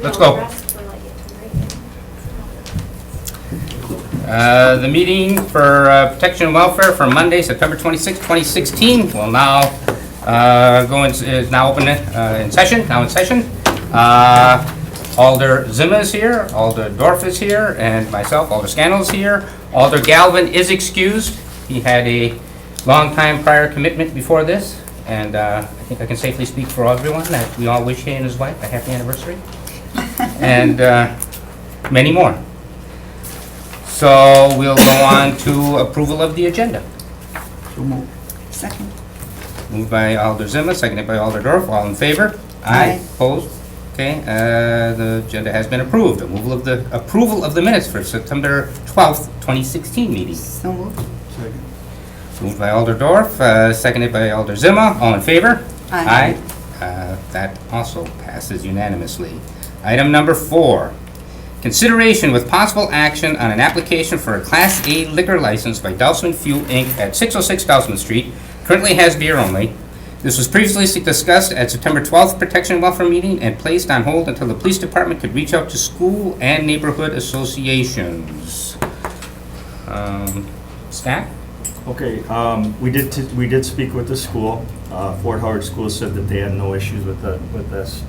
let's go. The meeting for Protection and Welfare for Monday, September 26, 2016 will now is now open in session, now in session. Alder Zimmer is here, Alder Dorf is here, and myself, Alder Scannell is here. Alder Galvin is excused. He had a long time prior commitment before this, and I think I can safely speak for everyone that we all wish he and his wife a happy anniversary, and many more. So we'll go on to approval of the agenda. Second. Moved by Alder Zimmer, seconded by Alder Dorf. All in favor? Aye. Opposed? Okay, the agenda has been approved. Approval of the minutes for September 12th, 2016 meeting. So moved. Moved by Alder Dorf, seconded by Alder Zimmer. All in favor? Aye. That also passes unanimously. Item number 4. Consideration with possible action on an application for a Class A liquor license by Dousman Fuel Inc. at 606 Dousman Street. Currently has beer only. This was previously discussed at September 12th Protection and Welfare meeting and placed on hold until the police department could reach out to school and neighborhood associations. Scott? Okay, we did speak with the school. Fort Howard School said that they had no issues with this.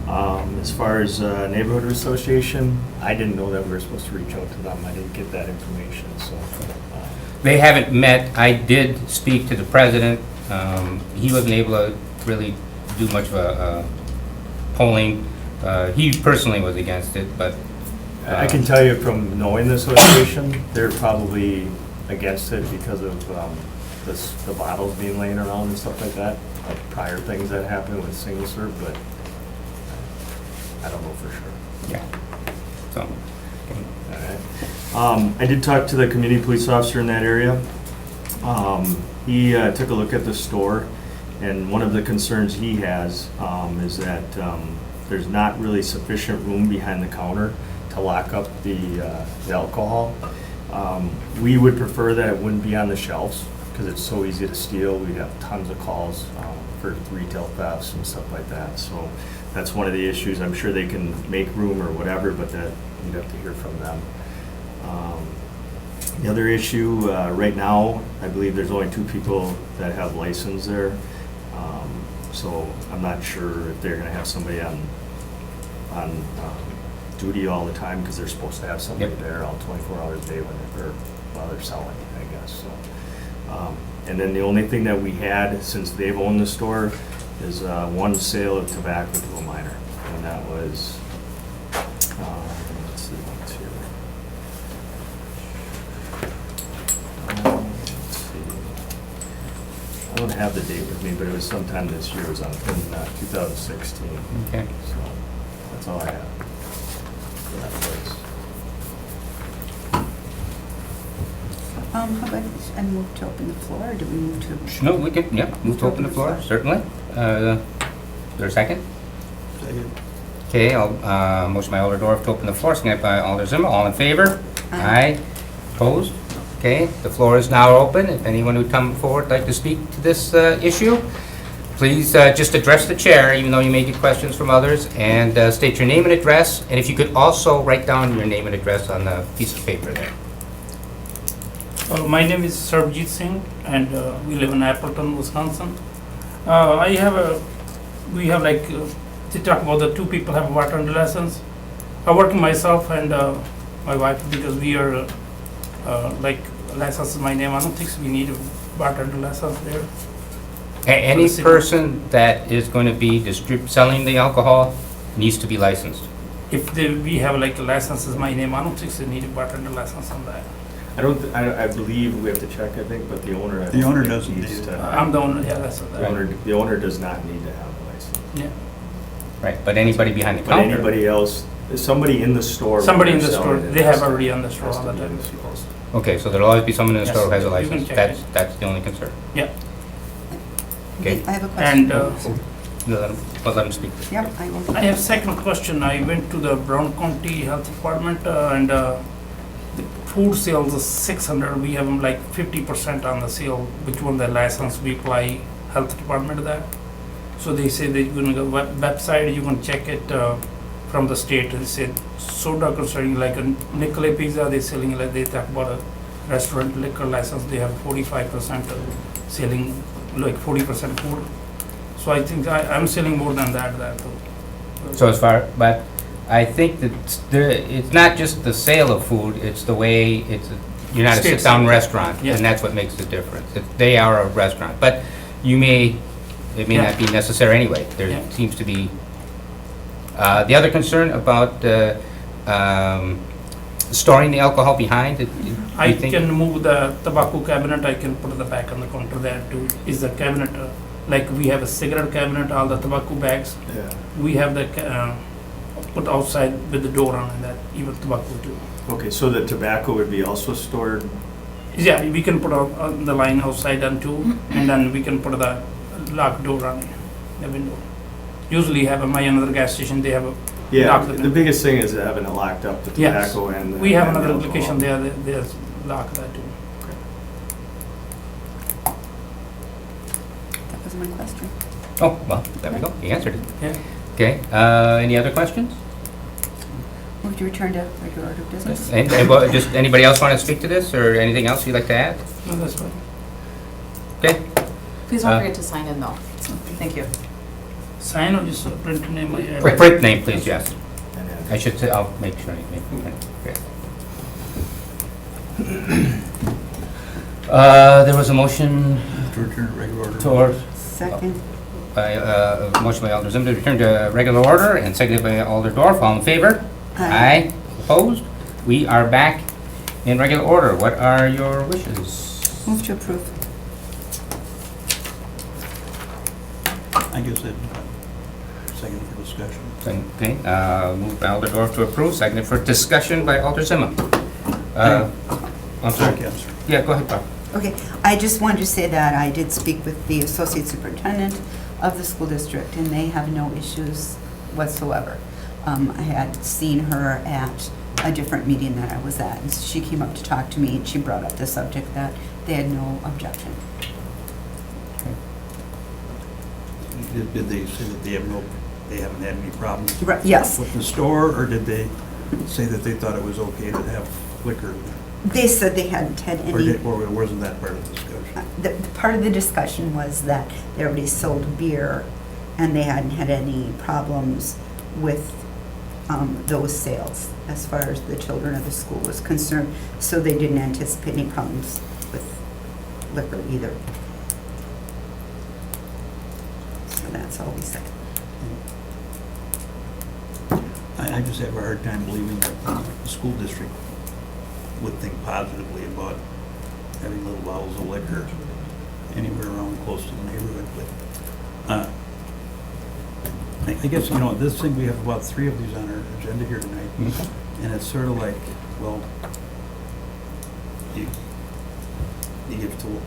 As far as neighborhood association, I didn't know that we were supposed to reach out to them. I didn't get that information, so. They haven't met. I did speak to the president. He wasn't able to really do much of a polling. He personally was against it, but. I can tell you from knowing the association, they're probably against it because of the bottles being laying around and stuff like that, like prior things that happened with single serve, but I don't know for sure. Yeah. So. Alright. I did talk to the community police officer in that area. He took a look at the store, and one of the concerns he has is that there's not really sufficient room behind the counter to lock up the alcohol. We would prefer that it wouldn't be on the shelves because it's so easy to steal. We have tons of calls for retail thefts and stuff like that. So that's one of the issues. I'm sure they can make room or whatever, but that you'd have to hear from them. The other issue, right now, I believe there's only 2 people that have license there. So I'm not sure if they're gonna have somebody on duty all the time because they're supposed to have somebody there all 24 hours a day while they're selling, I guess, so. And then the only thing that we had, since they've owned the store, is one sale of tobacco to a minor, and that was, let's see what's here. Let's see. I don't have the date with me, but it was sometime this year. It was in 2016. Okay. So that's all I have for that place. How about I move to open the floor, or do we move to? No, we can, yeah, move to open the floor, certainly. Is there a second? Second. Okay, I'll motion by Alder Dorf to open the floor, seconded by Alder Zimmer. All in favor? Aye. Opposed? Okay, the floor is now open. If anyone who come forward would like to speak to this issue, please just address the chair, even though you may get questions from others, and state your name and address. And if you could also write down your name and address on the piece of paper there. My name is Sarbjit Singh, and we live in Appleton, Wisconsin. We have to talk about the 2 people have a bartender license. I work myself and my wife because we are license is my name. I don't think we need a bartender license there. Any person that is going to be selling the alcohol needs to be licensed. If we have a license is my name, I don't think they need a bartender license on that. I believe we have to check, I think, but the owner. The owner doesn't needs need to- I'm the owner, yeah, that's what The owner does not need to have a license. Yeah. Right, but anybody behind the But counter. anybody else, somebody in the store. Somebody when in the they're store, selling it they have has to- already on the store has all to the be in time. the store. Okay, so there'll always be someone in the Yes, store who has a you can license. check That's the only concern. Yeah, Okay. I have a question. and Let them speak. Yep, I will. I have second question. I went to the Brown County Health Department and the food sales is 600. We have them 50% on the sale. Which one the license we apply health department that. So they say that you're gonna go website. You can check it. from the state. They said soda concerning like a Nicolay Pizza, they selling like they talk about a restaurant liquor license. They have 45% selling like 40% food. So I think I'm selling more than that. So as far, but I think that it's not just the sale of food, it's the way, you're not a State sit-down sale. restaurant, Yeah. and that's what makes the difference. They are a restaurant, but it may Yeah. not be necessary anyway. There Yeah. seems to be, the other concern about storing the alcohol behind, I you think? can move the tobacco cabinet, I can put it the back on the counter there too. Is the cabinet, like we have a cigarette cabinet, all the tobacco bags, Yeah. we have the, put outside with the door on and that, even tobacco too. Okay, so the tobacco would be also stored? Yeah, we can put on the line outside and too, and then we can put the locked door on the window. Usually have my another gas station, they have a, Yeah, Lock the the window. biggest thing is having it locked up, the Yes. tobacco and the. we have and the another alcohol. application there, there's lock that too. That was my question. Oh, well, there we go, you answered it. Yeah. Okay, any other questions? Move to return to regular order of business. Just, anybody else want to speak to this, or anything else you'd like to add? No, that's fine. Okay, Please Uh, don't forget to sign in though. Thank you. Sign or just print name? print name, please, yes. And then- I should say, I'll make sure I make it. Okay. There was a motion To return to regular order. to, Second. by, motion by Alder Zim to return to regular order, and seconded by Alder Dorf, all in favor? Aye. Opposed? We are back in regular order. What are your wishes? Move to approve. I guess it, second for discussion. Okay, moved by Alder Dorf to approve, seconded for discussion by Alder Zimmer. I'm sorry. Okay, I'm sorry. Yeah, go ahead, Bob. Okay, I just wanted to say that I did speak with the associate superintendent of the school district, and they have no issues whatsoever. I had seen her at a different meeting that I was at, and she came up to talk to me, and she brought up the subject that they had no objection. Did they say that they haven't had any problems Right, yes. with the store, or did they say that they thought it was okay to have liquor? They said they hadn't had any. Or wasn't that part of the discussion? The part of the discussion was that they already sold beer, and they hadn't had any problems with those sales as far as the children of the school was concerned, so they didn't anticipate any problems with liquor either. So that's all we said. I just have a hard time believing that the school district would think positively about having little bottles of liquor anywhere around close to the neighborhood, but, I guess, you know, this thing, we have about 3 of these on our agenda here tonight, and it's sort of like, well, you give to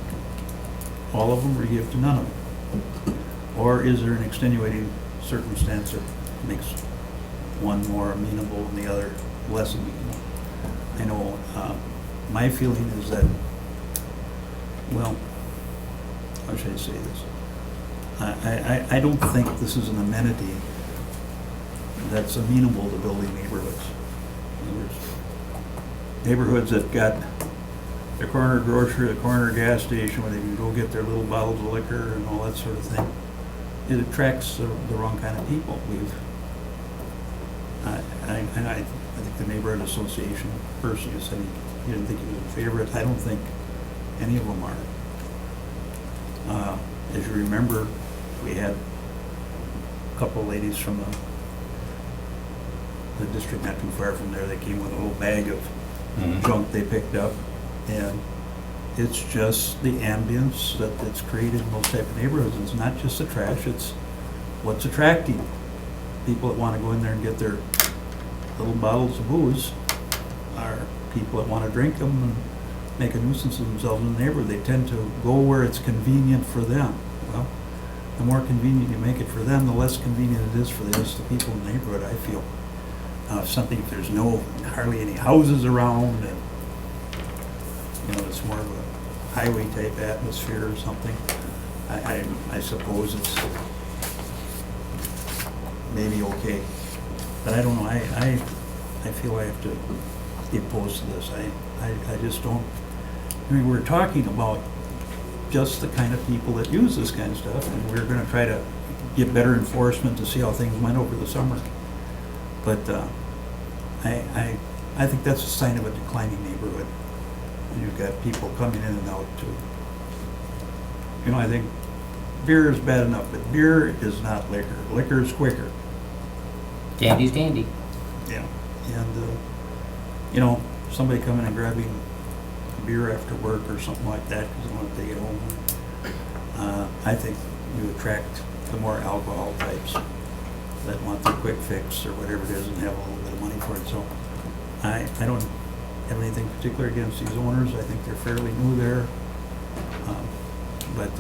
all of them, or you give to none of them? Or is there an extenuating circumstance that makes one more amenable and the other less amenable? I know, my feeling is that, well, how should I say this? I don't think this is an amenity that's amenable to building neighborhoods. Neighborhoods that got the corner grocery, the corner gas station where they can go get their little bottles of liquor and all that sort of thing. It attracts the wrong kind of people. I think the neighborhood association person said he didn't think he was in favor of it. I don't think any of them are. As you remember, we had a couple of ladies from the district not too far from there. They came with a little bag of junk they picked up, and it's just the ambience that's created in those type of neighborhoods. It's not just the trash, it's what's attracting people that want to go in there and get their little bottles of booze are people that want to drink them and make a nuisance of themselves in the neighborhood. They tend to go where it's convenient for them. Well, the more convenient you make it for them, the less convenient it is for the rest of the people in the neighborhood, I feel. If there's hardly any houses around, and, you know, it's more of a highway type atmosphere or something, I suppose it's maybe okay. But I don't know, I feel I have to be opposed to this. I just don't, I mean, we're talking about just the kind of people that use this kind of stuff, and we're gonna try to get better enforcement to see how things went over the summer. But, I think that's a sign of a declining neighborhood. And you've got people coming in and out too. You know, I think beer is bad enough, but beer is not liquor. Liquor is quicker. Dandy's dandy. Yeah. And, you know, somebody coming and grabbing a beer after work or something like that because they want to take it home. I think you attract the more alcohol types that want their quick fix or whatever it is and have a little bit of money for it. So I don't have anything particular against these owners. I think they're fairly new there. But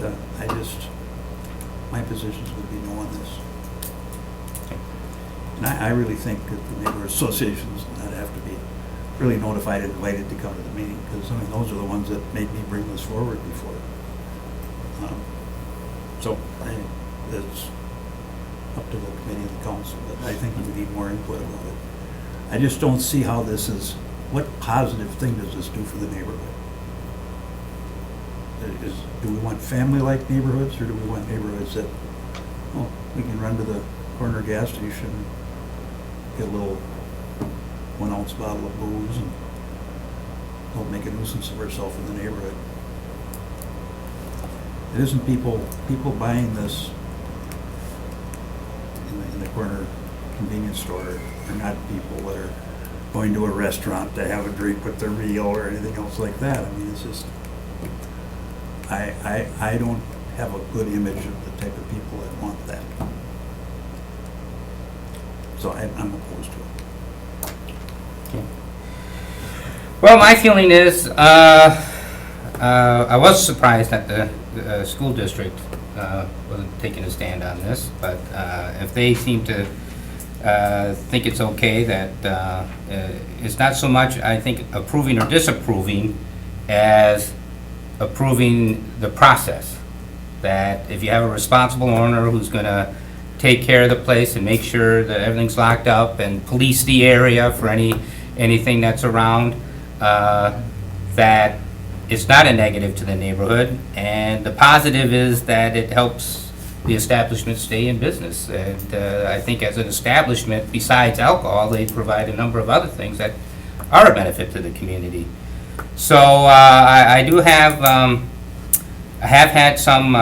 my positions would be no on this. And I really think that the neighborhood associations not have to be really notified and invited to come to the meeting, because I mean, those are the ones that made me bring this forward before. So it's up to the committee and the council, but I think we need more input about it. I just don't see how this is, what positive thing does this do for the neighborhood? Do we want family-like neighborhoods, or do we want neighborhoods that, well, we can run to the corner gas station, get a little 1 ounce bottle of booze, and don't make a nuisance of ourselves in the neighborhood? It isn't people buying this in the corner convenience store are not people that are going to a restaurant to have a drink with their meal or anything else like that. I mean, it's just, I don't have a good image of the type of people that want that. So I'm opposed to it. Okay. Well, my feeling is, I was surprised that the school district wasn't taking a stand on this, but if they seem to think it's okay, that it's not so much, I think, approving or disapproving as approving the process. That if you have a responsible owner who's gonna take care of the place and make sure that everything's locked up and police the area for anything that's around, that it's not a negative to the neighborhood, and the positive is that it helps the establishment stay in business. And I think as an establishment, besides alcohol, they provide a number of other things that are a benefit to the community. So I do have, I have had some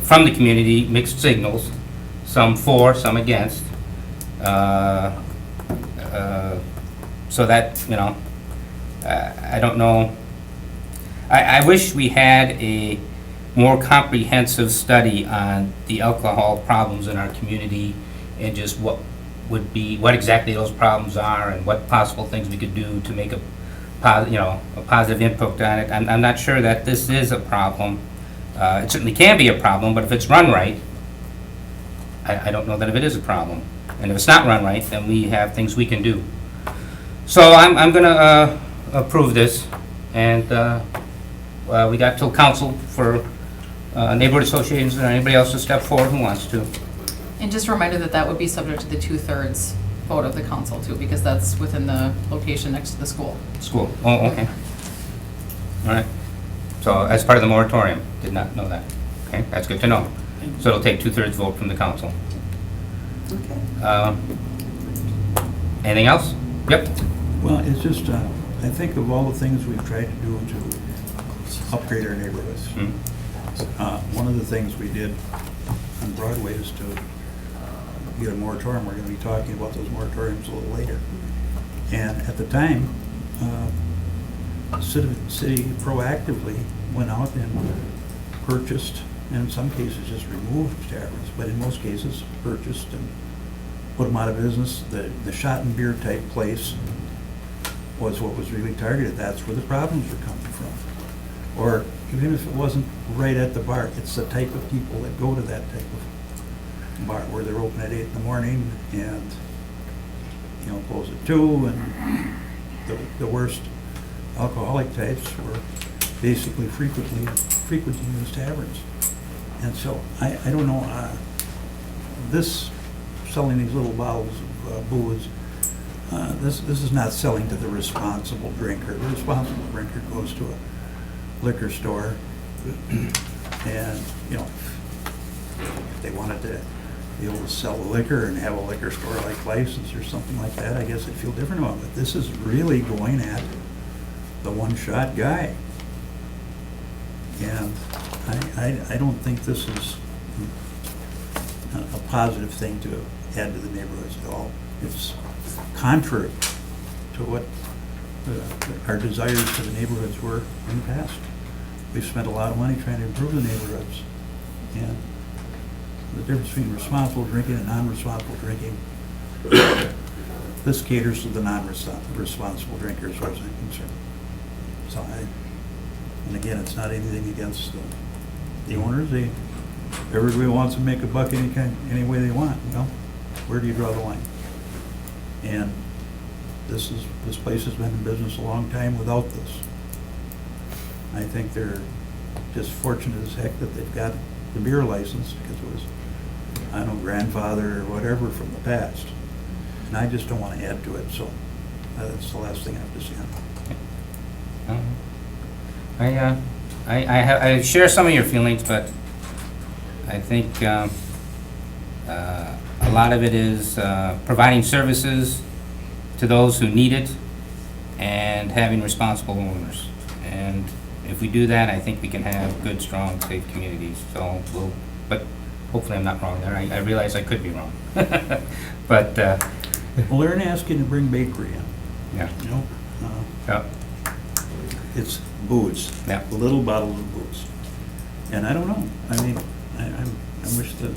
from the community mixed signals, some for, some against. So that, you know, I don't know. I wish we had a more comprehensive study on the alcohol problems in our community and just what exactly those problems are and what possible things we could do to make a positive input on it. I'm not sure that this is a problem. It certainly can be a problem, but if it's run right, I don't know that if it is a problem. And if it's not run right, then we have things we can do. So I'm gonna approve this, and we got till council for neighborhood associations or anybody else to step forward who wants to. And just a reminder that that would be subject to the 2/3 vote of the council too, because that's within the location next to the school. School, oh, okay. All right. So as part of the moratorium, did not know that. Okay, that's good to know. So it'll take 2/3 vote from the council. Okay. Anything else? Yep. Well, it's just, I think of all the things we've tried to do to upgrade our neighborhoods. Hmm. One of the things we did on Broadway is to get a moratorium. We're going to be talking about those moratoriums a little later. And at the time, the city proactively went out and purchased, and in some cases just removed taverns, but in most cases purchased and put them out of business. The shot and beer type place was what was really targeted. That's where the problems were coming from. Or even if it wasn't right at the bar, it's the type of people that go to that type of bar where they're open at 8 in the morning and, you know, close at 2, and the worst alcoholic types were basically frequenting these taverns. And so I don't know, this selling these little bottles of booze. This is not selling to the responsible drinker. The responsible drinker goes to a liquor store and, you know, if they wanted to be able to sell the liquor and have a liquor store-like license or something like that, I guess I'd feel different about it. But this is really going at the one-shot guy. And I don't think this is a positive thing to add to the neighborhoods at all. It's contrary to what our desires for the neighborhoods were in the past. We've spent a lot of money trying to improve the neighborhoods. And the difference between responsible drinking and non-responsible drinking, this caters to the non-responsible drinker as far as I'm concerned. So and again, it's not anything against the owners. Everybody wants to make a buck any way they want. Well, where do you draw the line? And this place has been in business a long time without this. I think they're just fortunate as heck that they've got the beer license because it was, I don't know, grandfather or whatever from the past. And I just don't want to add to it, so that's the last thing I have to say on it. I share some of your feelings, but I think a lot of it is providing services to those who need it and having responsible owners. And if we do that, I think we can have good, strong, safe communities. So but hopefully I'm not wrong there. I realize I could be wrong. But, Well, they're asking to bring bakery in, yeah. you know? Yeah. It's booze. Yeah. Little bottles of booze. And I don't know. I mean, I wish the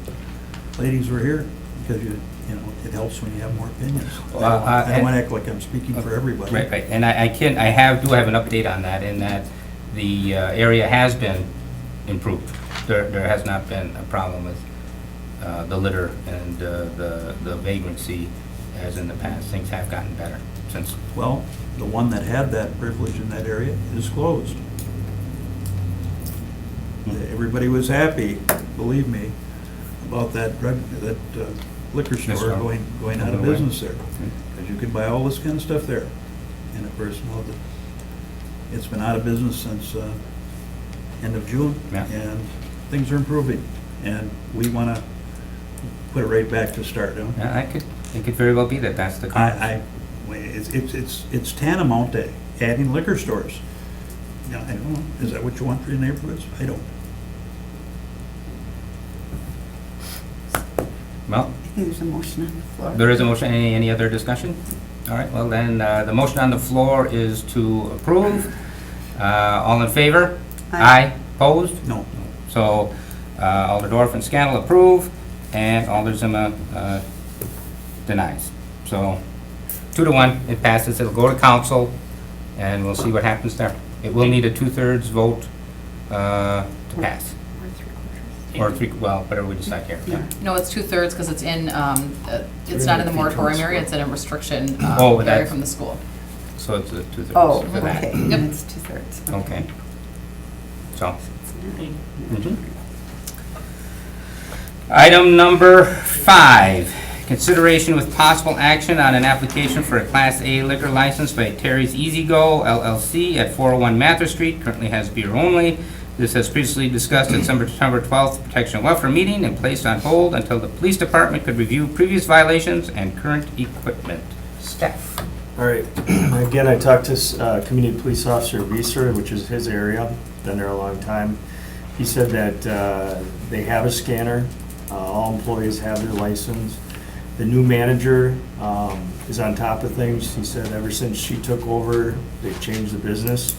ladies were here because you know, it helps when you have more opinions. Well, I don't and- want to act like I'm speaking for everybody. Right, right. And I do have an update on that in that the area has been improved. There has not been a problem with the litter and the vagrancy as in the past. Things have gotten better since. Well, the one that had that privilege in that area is closed. Everybody was happy, believe me, about that liquor store store. going out of business there. Because you could buy all this kind of stuff there. And of course, well, it's been out of business since end of June. Yeah. And things are improving. And we want to put it right back to start. Don't we? Yeah, it could very well be that that's the cause. It's tantamount to adding liquor stores. Yeah, I don't know. Is that what you want for your neighborhoods? I don't. Well, I think there's a motion on the floor. there is a motion. Any other discussion? All right, well then, the motion on the floor is to approve. All in favor? Aye. Opposed? No. So, Alder and Scannell approve, and Alder Zima denies. So, 2-1, it passes. It'll go to council, and we'll see what happens there. It will need a 2/3 vote to pass. Or whatever we decide here. Yeah. No, it's 2/3 because it's in, it's not in the moratorium area, it's in a restriction Oh, area that's- from the school. So it's a 2/3 Oh, for that. okay, Yep. it's 2/3. Okay. So. Mhm. Item number 5, consideration with possible action on an application for a Class A liquor license by Terry's Easy Go LLC at 401 Mather Street, currently has beer only. This has previously discussed at September 12th Protection and Welfare meeting and placed on hold until the police department could review previous violations and current equipment. Staff. All right, again, I talked to Community Police Officer Vieser, which is his area, been there a long time. He said that they have a scanner, all employees have their license. The new manager is on top of things. He said ever since she took over, they've changed the business.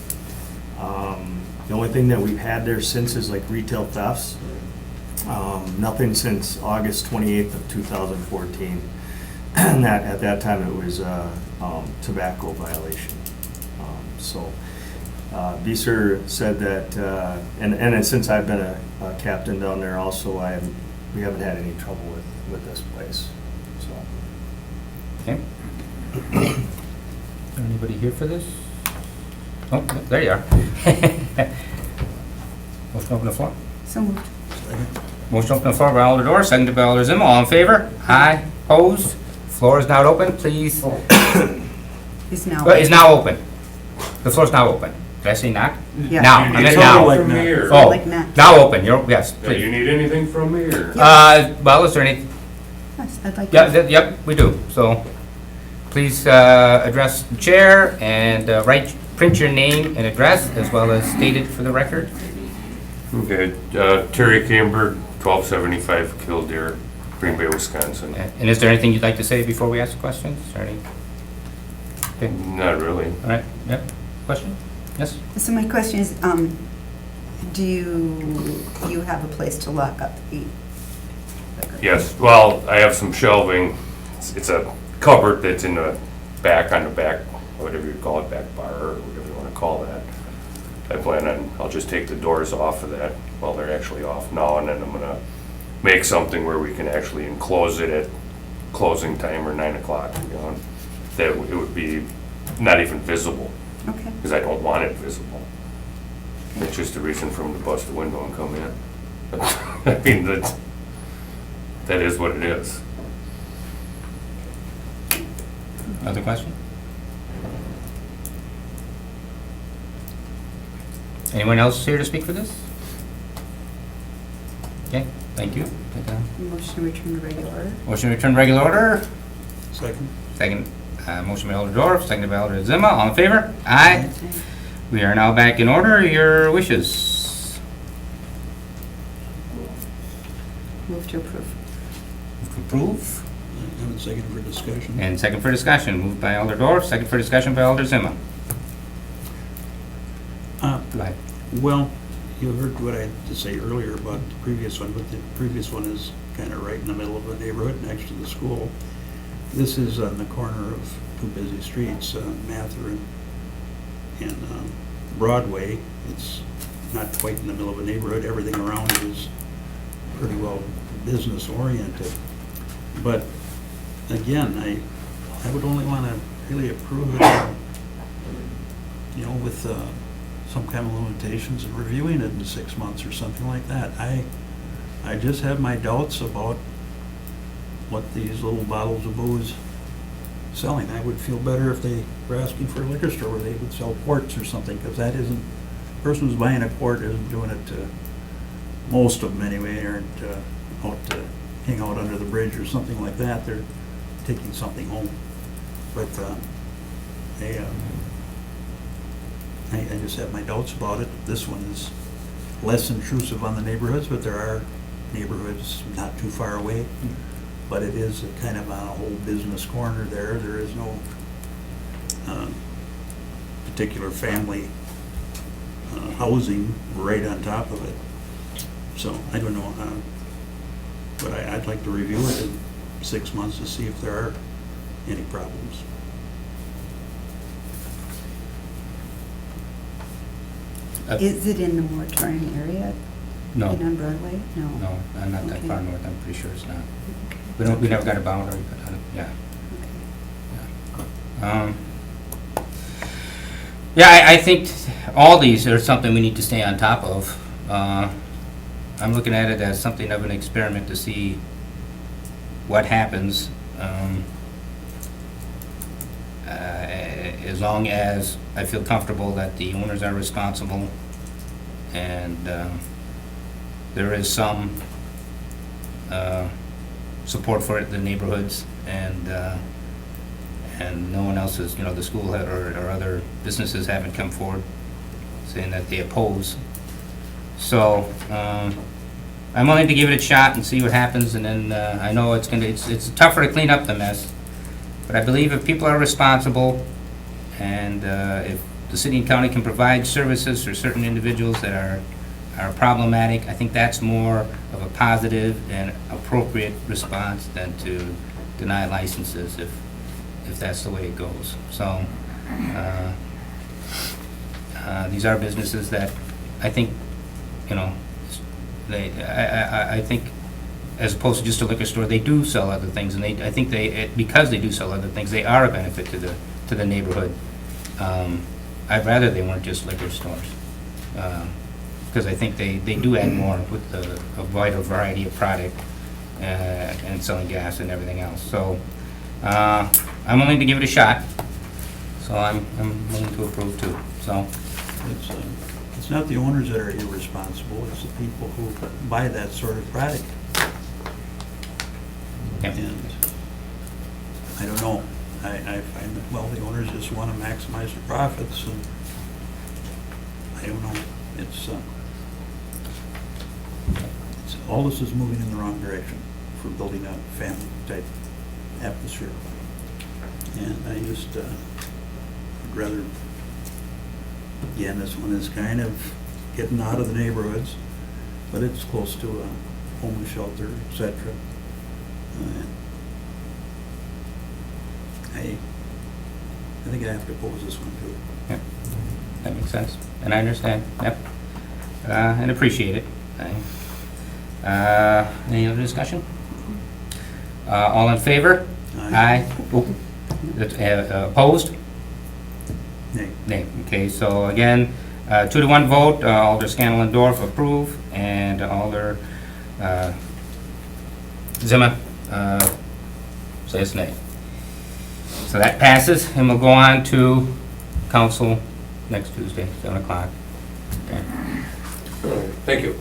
The only thing that we've had there since is like retail thefts. Nothing since August 28th of 2014. And that, at that time, it was a tobacco violation. So Vieser said that, and since I've been a captain down there also, we haven't had any trouble with this place, so. Okay. Is there anybody here for this? Oh, there you are. Motion open the floor. So moved. Motion open the floor by Alder Dorr, seconded by Alder Zima. All in favor? Aye. Opposed? floor is now open, please. Is now. Is now open. The floor is now open. Did I say not? Yeah. Now, I meant now. Like From that. here. Oh, Like that. now open, yes, Do you please. need anything from me, or? Well, is there any, Yes, I'd like yeah, to. yep, we do. So, please address the chair and print your name and address as well as state it for the record. Okay, Terry Camber, 1275 Kildare, Green Bay, Wisconsin. And is there anything you'd like to say before we ask questions? Is there any? Okay, Not really. all right, yep. Question? Yes? So my question is, do you have a place to lock up the liquor? Yes, well, I have some shelving. It's a cupboard that's in the back, on the back, whatever you call it, back bar, or whatever you want to call that. I plan on, I'll just take the doors off of that, well, they're actually off now, and then I'm gonna make something where we can actually enclose it at closing time or 9 o'clock, you know, that it would be not even visible, Okay. because I don't want it visible. It's just a reason for them to bust the window and come in. I mean, that is what it is. Other question? Anyone else here to speak for this? Okay, thank you. Take a Motion to return to regular order. motion to return to regular order. Second. Second, motion by Alder Dorf, seconded by Alder Zima. All in favor? Aye. We are now back in order. Your wishes. Move to approve. Approve. And second for discussion. And second for discussion. Moved by Alder Dorf, second for discussion by Alder Zima. Go ahead. Well, you heard what I had to say earlier about the previous one, but the previous one is kind of right in the middle of the neighborhood next to the school. This is on the corner of two busy streets, Mather and Broadway. It's not quite in the middle of a neighborhood. Everything around it is pretty well business oriented. But again, I would only want to really approve it, you know, with some kind of limitations and reviewing it in 6 months or something like that. I just have my doubts about what these little bottles of booze selling. I would feel better if they were asking for a liquor store where they would sell quarts or something, because that isn't, the person who's buying a quart isn't doing it to, most of them anyway, aren't out to hang out under the bridge or something like that. They're taking something home. But I just have my doubts about it. This one is less intrusive on the neighborhoods, but there are neighborhoods not too far away. But it is a kind of on a whole business corner there. There is no particular family housing right on top of it. So I don't know, but I'd like to review it in 6 months to see if there are any problems. Is it in the moratorium area? No, In on Broadway? No. no, I'm not that Okay. far north. I'm pretty sure it's not. Okay. We never got a boundary, but, yeah. Okay. Yeah, I think all these are something we need to stay on top of. I'm looking at it as something of an experiment to see what happens. As long as I feel comfortable that the owners are responsible and there is some support for it in the neighborhoods, and no one else is, the school or other businesses haven't come forward saying that they oppose. So, I'm willing to give it a shot and see what happens, and then, I know it's tougher to clean up the mess, but I believe if people are responsible, and, if the city and county can provide services for certain individuals that are problematic, I think that's more of a positive and appropriate response than to deny licenses if that's the way it goes. So, these are businesses that I think, I think as opposed to just a liquor store, they do sell other things, and I think because they do sell other things, they are a benefit to the neighborhood. I'd rather they weren't just liquor stores, because I think they do add more with a wider variety of product, and selling gas and everything else. So, I'm willing to give it a shot, so I'm willing to approve too, so. It's not the owners that are irresponsible, it's the people who buy that sort of product. Yep. And I don't know, I find that, well, the owners just want to maximize the profits, and I don't know, all this is moving in the wrong direction for building a family-type atmosphere. And I just, would rather, again, this one is kind of getting out of the neighborhoods, but it's close to a homeless shelter, et cetera. I think I have to oppose this one too. Yep, that makes sense, and I understand, yep, and appreciate it. Any other discussion? All in favor? Aye. Oh, opposed? Nay. Nay, okay, so again, 2-1 vote, Alder Scanlon Dorf approve, and Alder Zimmer says nay. So that passes, and we'll go on to council next Tuesday, 7 o'clock. Okay. Thank you.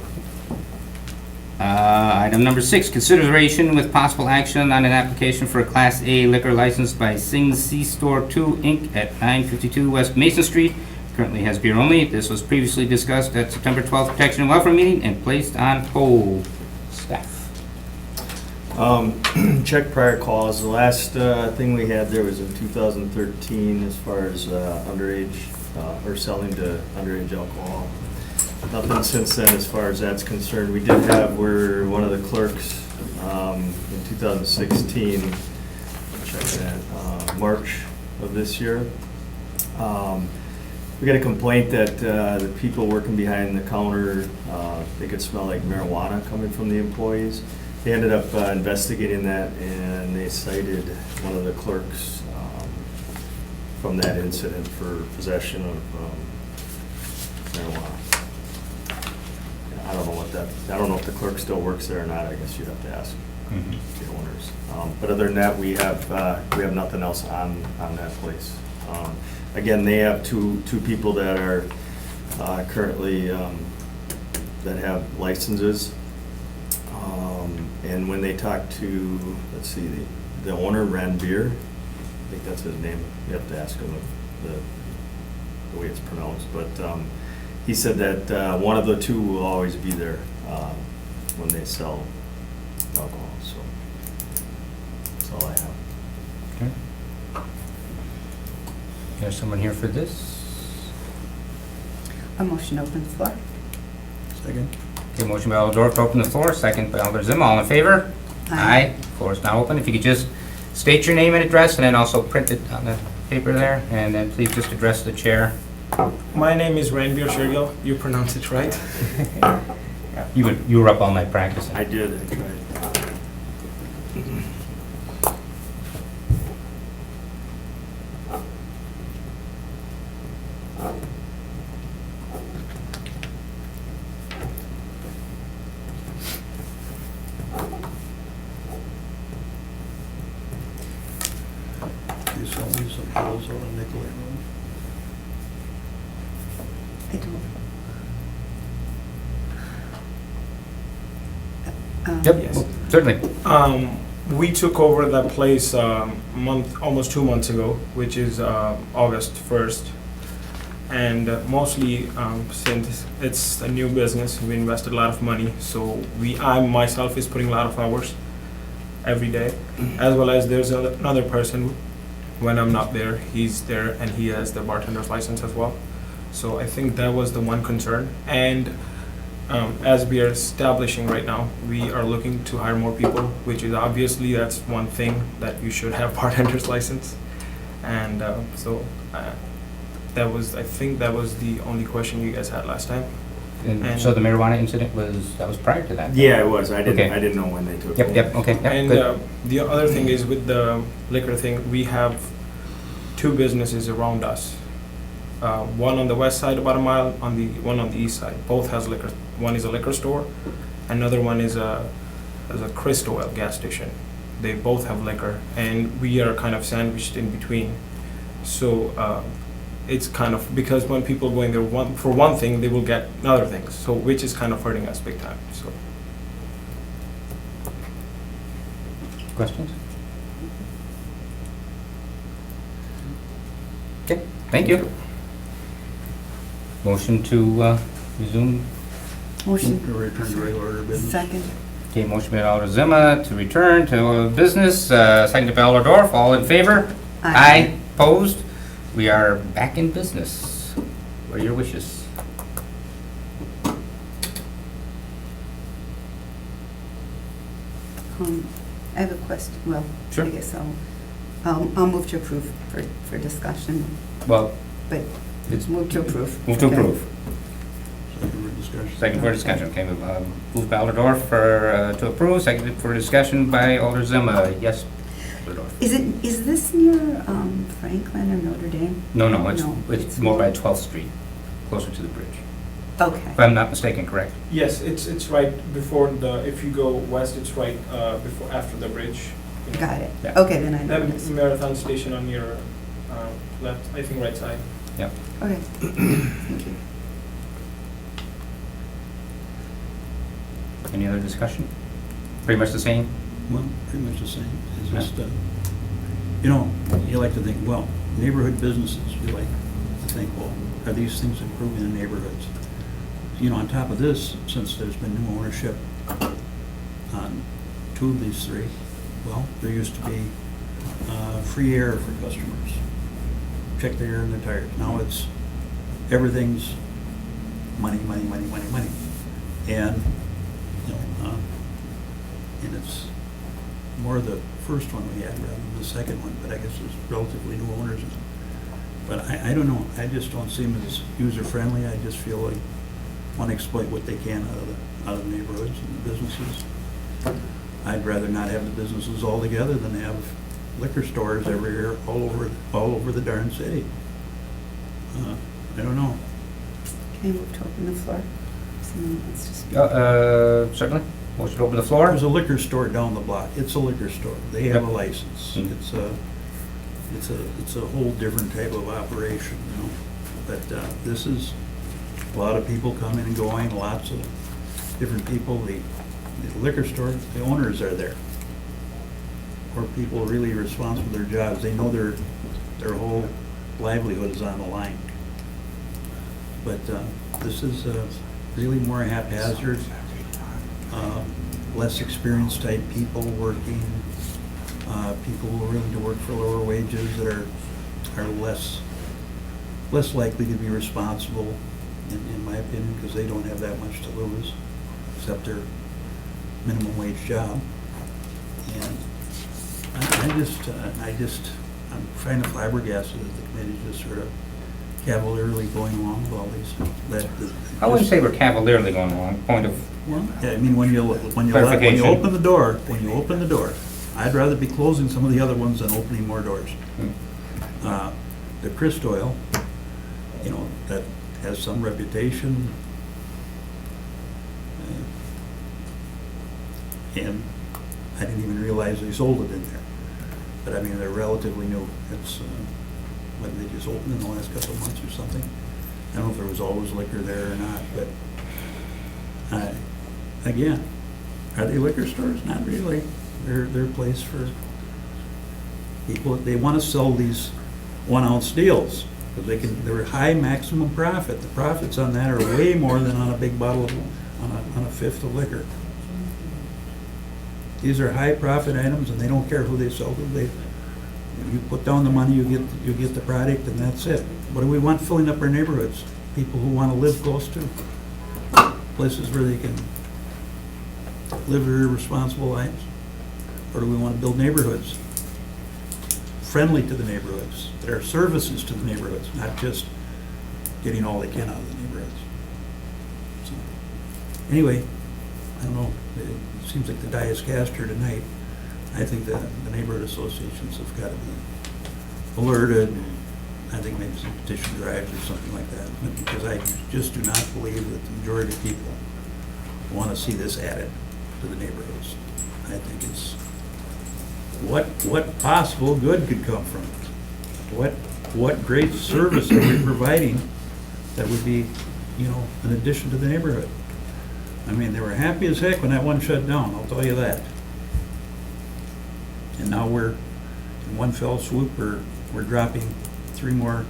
Item number 6, consideration with possible action on an application for a Class A liquor license by Sing's C-Store 2, Inc. at 952 West Mason Street. Currently has beer only. This was previously discussed at September 12th Protection and Welfare meeting and placed on hold. Staff. Check prior calls. The last thing we had there was in 2013 as far as underage, or selling to underage alcohol. Nothing since then as far as that's concerned. We did have, where one of the clerks in 2016, check that, March of this year, we got a complaint that the people working behind the counter, they could smell like marijuana coming from the employees. They ended up investigating that, and they cited one of the clerks from that incident for possession of marijuana. I don't know I don't know if the clerk still works there or not. I guess you'd have to ask the owners. But other than that, we have nothing else on that place. Again, they have two people that are currently that have licenses. And when they talk to, let's see, the owner, Ranbir, I think that's his name. You have to ask him the way it's pronounced. But he said that one of the two will always be there when they sell alcohol. So that's all I have. Okay. There's someone here for this. A motion to open the floor. Second? Okay, motion by Alder Dorf to open the floor, second by Alder Zim. All in favor? Aye. Floor is now open. If you could just state your name and address, and then also print it on the paper there, and then please just address the chair. My name is Ranbir Shergill. You pronounce it right. You were up all night practicing. I did. I tried. You sell me some pills out on Nicolay Road? I don't. Yep, Yes. well, certainly. We took over that place almost 2 months ago, which is August 1st. And mostly since it's a new business, we invested a lot of money. So I myself is putting a lot of hours every day, as well as there's another person. When I'm not there, he's there and he has the bartender's license as well. So I think that was the one concern. And as we are establishing right now, we are looking to hire more people, which is obviously that's one thing that you should have bartender's license. And I think that was the only question you guys had last time. And so the marijuana incident was prior to that? Yeah, it was. I Okay. didn't know when they took Yep, it. yep, okay, yep, And good. the other thing is with the liquor thing, we have 2 businesses around us. One on the west side, about a mile, one on the east side. Both has liquor. One is a liquor store, another one is a Crystal Oil gas station. they both have liquor, and we are kind of sandwiched in between. So it's kind of, because when people go in there for one thing, they will get other things, so which is kind of hurting us big time. So Questions? Okay, thank you. Motion to resume. Motion. To return to regular order of business. Second. Okay, motion by Alder Zima to return to business, seconded by Alder Dorf. All in favor? Aye. Opposed? We are back in business. What are your wishes? I have a question, well, Sure. I guess I'll move to approve for discussion, Well, but it's move to approve. move to Okay. approve. Second for discussion. Second for discussion. Okay, moved by Alder Dorf to approve, seconded for discussion by Alder Zima. Yes, Alder Dorf. Is this near Franklin or Notre Dame? No, No, it's it's more by more- 12th Street, closer to the bridge. Okay, If I'm not mistaken, correct? yes, it's right before the, if you go west, it's right before, after the bridge. You know. got it. Yeah. Okay, then I know That this. Marathon station on your left, I think right side. Okay, thank you. Any other discussion? Pretty much the same? Well, pretty much the same. It's just, you know, you like to think, well, neighborhood businesses, you like to think, well, are these things improving the neighborhoods? You know, on top of this, since there's been new ownership on two of these three, well, there used to be free air for customers. Check the air in the tires. Now it's, everything's money, money, money, money, money. And, you know, and it's more the first one we had rather than the second one, but I guess there's relatively new owners. But I don't know, I just don't see them as user-friendly. I just feel like want to exploit what they can out of the neighborhoods and the businesses. I'd rather not have the businesses all together than have liquor stores everywhere, all over the darn city. I don't know. Can I move to open the floor? Someone wants to speak. Certainly. Motion to open the floor. There's a liquor store down the block. It's a liquor store. They have a license. Mhm. It's a whole different type of operation, you know. But this is, a lot of people coming and going, lots of different people. The liquor store, the owners are there. Or people really responsible for their jobs. They know their whole livelihood is on the line. But this is really more haphazard, less experienced type people working, people who are willing to work for lower wages that are less likely to be responsible, in my opinion, because they don't have that much to lose, except their minimum wage job. And I'm kind of flabbergasted that the committee just sort of cavalierly going along with all these. I wouldn't say we're cavalierly going along. Point of, Well, yeah, I mean, when you Clarification. open the door, I'd rather be closing some of the other ones than opening more doors. The Christ Oil, you know, that has some reputation. And I didn't even realize they sold it in there. But I mean, they're relatively new. It's, whether they just opened in the last couple of months or something. I don't know if there was always liquor there or not, but again, are they liquor stores? Not really. They're a place for people, they want to sell these 1 ounce deals, because they're high maximum profit. The profits on that are way more than on a big bottle on a fifth of liquor. These are high profit items, and they don't care who they sell to. You put down the money, you get the product, and that's it. What do we want filling up our neighborhoods? People who want to live close to places where they can live very responsible lives? Or do we want to build neighborhoods friendly to the neighborhoods, that are services to the neighborhoods, not just getting all they can out of the neighborhoods? So, anyway, I don't know, it seems like the die is cast here tonight. I think that the neighborhood associations have got to be alerted, and I think maybe some petition drives or something like that, because I just do not believe that the majority of people want to see this added to the neighborhoods. I think what possible good could come from it? What great service are we providing that would be, you know, an addition to the neighborhood? I mean, they were happy as heck when that one shut down, I'll tell you that. And now we're, in one fell swoop, we're dropping 3 more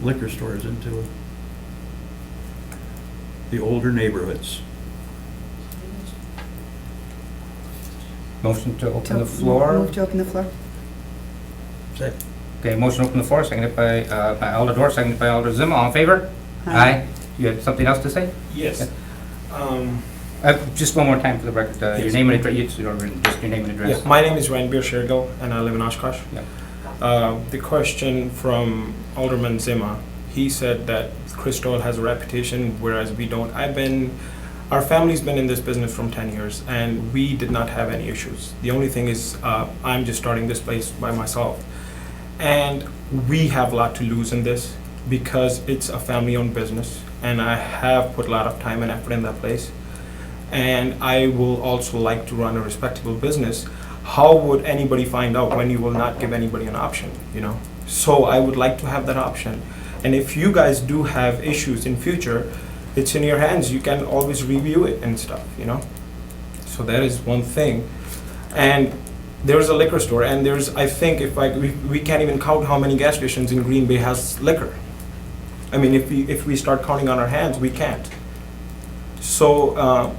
liquor stores into the older neighborhoods. Motion to open the floor. Move to open the floor. Second. Okay, motion to open the floor, seconded by Alder Dorr, seconded by Alder Zima. All in favor? Aye. You had something else to say? Yes. Just one more time for the record, your Yes. name and address, just your name and address. Yeah, my name is Ranbir Shergill, and I live in Oshkosh. Yeah. The question from Alderman Zima, he said that Crystal has a reputation, whereas we don't. Our family's been in this business from 10 years, and we did not have any issues. The only thing is, I'm just starting this place by myself. And we have a lot to lose in this because it's a family-owned business, and I have put a lot of time and effort in that place. And I will also like to run a respectable business. How would anybody find out when you will not give anybody an option, you know? So I would like to have that option. And if you guys do have issues in future, it's in your hands. You can always review it and stuff, you know? So that is one thing. And there's a liquor store, and I think we can't even count how many gas stations in Green Bay has liquor. I mean, if we start counting on our hands, we can't. So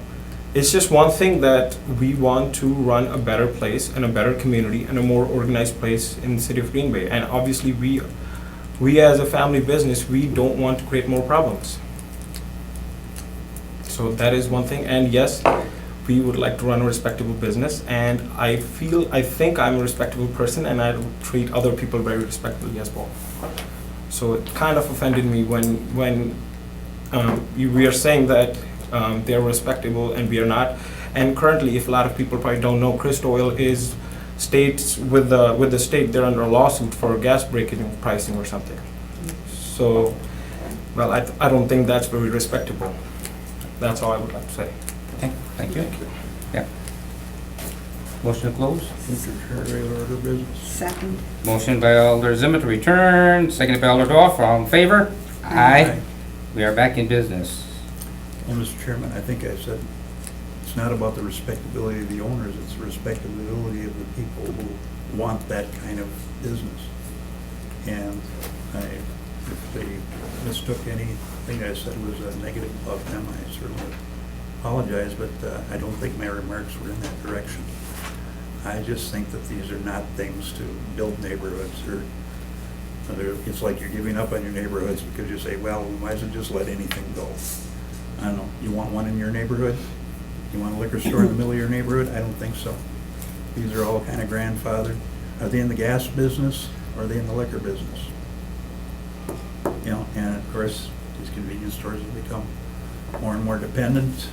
it's just one thing that we want to run a better place and a better community and a more organized place in the city of Green Bay. And obviously we as a family business, we don't want to create more problems. So that is one thing. And yes, we would like to run a respectable business, and I think I'm a respectable person, and I treat other people very respectfully as well. So it kind of offended me when we are saying that they're respectable and we are not. And currently, if a lot of people probably don't know, Crystal Oil is states with the state, they're under a lawsuit for gas breaking pricing or something. So, well, I don't think that's very respectable. That's all I would like to say. Okay, thank you. Yeah. Motion to close. Regular order business. Second. Motion by Alder Zima to return, seconded by Alder Dorf. All in favor? Aye. We are back in business. Well, Mr. Chairman, I think I said, it's not about the respectability of the owners, it's the respectability of the people who want that kind of business. And if they mistook anything I said was a negative about them, I certainly apologize, but I don't think my remarks were in that direction. I just think that these are not things to build neighborhoods, or it's like you're giving up on your neighborhoods because you say, well, we might as well just let anything go. I don't know, you want one in your neighborhood? You want a liquor store in the middle of your neighborhood? I don't think so. These are all kind of grandfathered. Are they in the gas business, or are they in the liquor business? You know, and of course, these convenience stores have become more and more dependent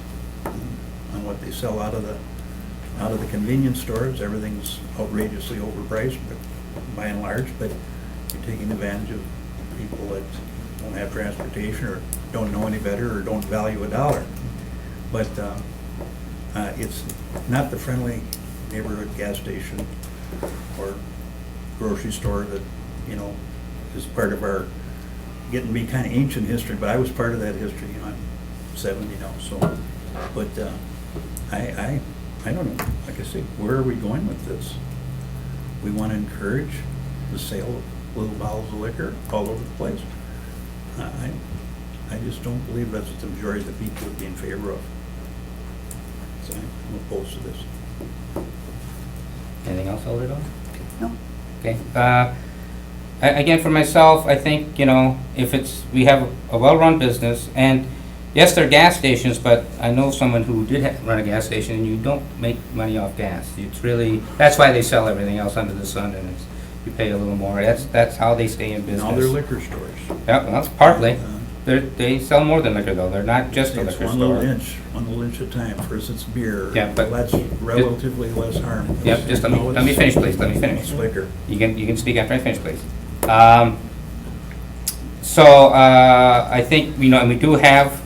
on what they sell out of the convenience stores. Everything's outrageously overpriced, but by and large, but you're taking advantage of people that don't have transportation or don't know any better or don't value a dollar. But it's not the friendly neighborhood gas station or grocery store that, you know, is part of our getting to be kind of ancient history, but I was part of that history. You know, I'm 70 now, so, but I don't know, like I say, where are we going with this? We want to encourage the sale of little bottles of liquor all over the place. I just don't believe that's what the majority of the people would be in favor of. So I'm opposed to this. Anything else, Alder Dorf? No. Okay. Again, for myself, I think, you know, if we have a well-run business, and yes, they're gas stations, but I know someone who did run a gas station, and you don't make money off gas. It's really, that's why they sell everything else under the sun, and you pay a little more. That's how they stay in business. Now they're liquor stores. Yeah, well, that's partly. They sell more than liquor, though. They're not just a It's liquor one little store. inch at a time. First it's beer. Yeah, but- Well, that's relatively less harm. Yep, just let me finish, please. Let me finish. It's liquor. You can speak after I finish, please. I think, you know, and we do have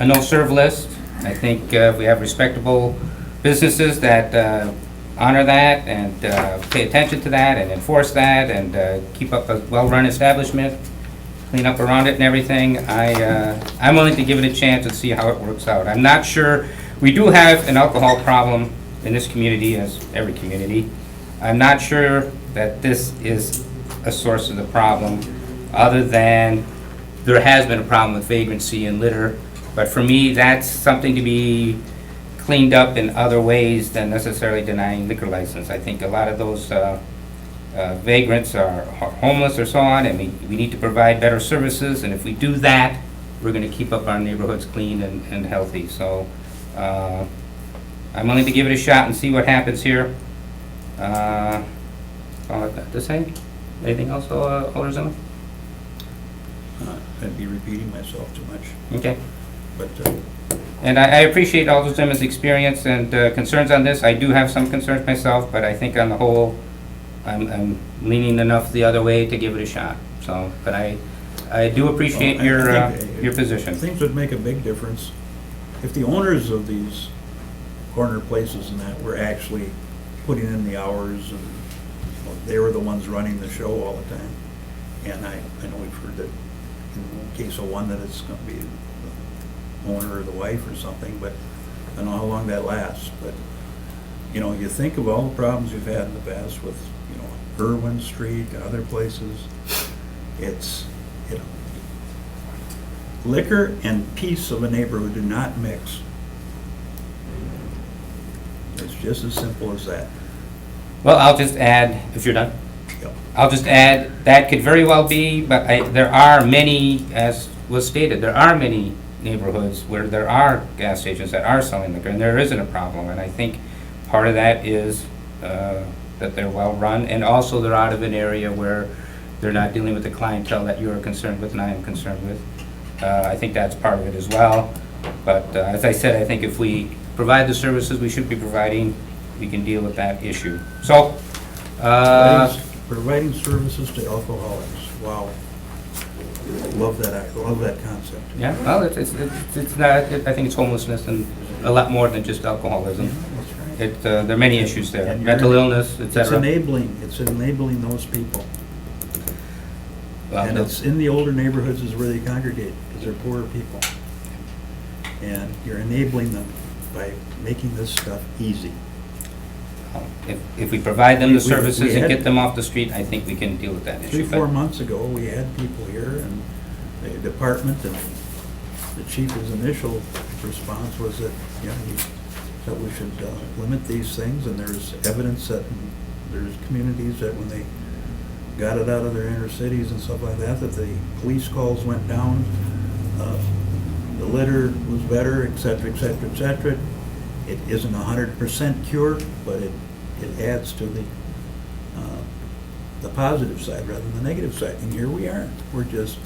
a no-serve list. I think if we have respectable businesses that honor that and pay attention to that and enforce that and keep up a well-run establishment, clean up around it and everything, I'm willing to give it a chance and see how it works out. I'm not sure, we do have an alcohol problem in this community, as every community. I'm not sure that this is a source of the problem, other than there has been a problem with vagrancy and litter. But for me, that's something to be cleaned up in other ways than necessarily denying liquor license. I think a lot of those vagrants are homeless or so on, and we need to provide better services, and if we do that, we're gonna keep up our neighborhoods clean and healthy. So, I'm willing to give it a shot and see what happens here. All I've got to say. Anything else, Alder Zimmer? I'd be repeating myself too much, Okay. but And I appreciate Alder Zimmer's experience and concerns on this. I do have some concerns myself, but I think on the whole, I'm leaning enough the other way to give it a shot. So, but I do appreciate Well, I think, your position. things would make a big difference if the owners of these corner places and that were actually putting in the hours, and they were the ones running the show all the time. And I know we've heard that in case of one that it's going to be the owner or the wife or something, but I don't know how long that lasts. But, you know, you think of all the problems you've had in the past with, you know, Irwin Street and other places. It's, you know, liquor and peace of a neighborhood do not mix. It's just as simple as that. Well, I'll just add, if you're done, Yep. I'll just add, that could very well be, but there are many, as was stated, there are many neighborhoods where there are gas stations that are selling liquor, and there isn't a problem. And I think part of that is that they're well-run, and also they're out of an area where they're not dealing with the clientele that you're concerned with and I am concerned with. I think that's part of it as well. But as I said, I think if we provide the services we should be providing, we can deal with that issue. So, Providing services to alcoholics, wow. Love that concept. yeah, well, it's not, I think it's homelessness and a lot more than just alcoholism. That's right. There are many issues there, And mental illness, et It's cetera. enabling those people. Well, And it's in the older neighborhoods is where they congregate, because they're poorer people. And you're enabling them by making this stuff easy. If we provide them the We services and had- get them off the street, I think we can deal with that issue. 3-4 months ago, we had people here, and the department and the chief's initial response was that, you know, that we should limit these things, and there's evidence that there's communities that when they got it out of their inner cities and stuff like that, that the police calls went down, the litter was better, et cetera, et cetera, et cetera. It isn't 100% cure, but it adds to the positive side rather than the negative side. And here we are. We're just